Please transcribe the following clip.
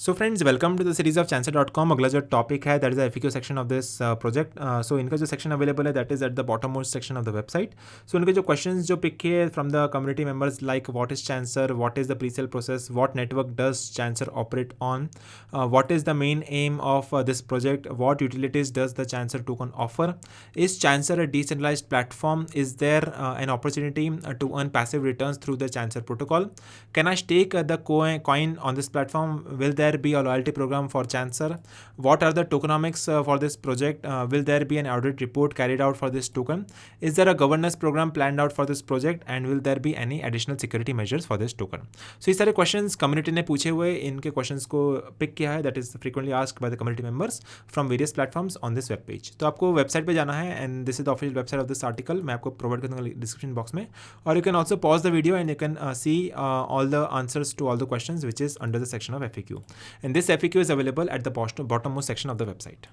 So friends, welcome to the series of chancer.com। अगला जो topic है that is the FAQ section of this project. So इनका जो section available है that is at the bottom most section of the website. So इनके जो questions जो pick किए from the community members like what is chancer, what is the presale process, what network does chancer operate on, what is the main aim of this project, what utilities does the chancer token offer, is chancer a decentralized platform, is there an opportunity to earn passive returns through the chancer protocol, can I stake the coin on this platform, will there be a loyalty program for chancer, what are the tokenomics for this project, will there be an audit report carried out for this token, is there a governance program planned out for this project, and will there be any additional security measures for this token। so ये सारे questions community ने पूछे हुए, इनके questions को pick किया है, that is frequently asked by the community members from various platforms on this web page। तो आपको website पे जाना है and this is the official website of this article, मैं आपको provide कर दूंगा description box में, और you can also pause the video and you can see all the answers to all the questions which is under the section of FAQ, and this FAQ is available at the bottommost section of the website।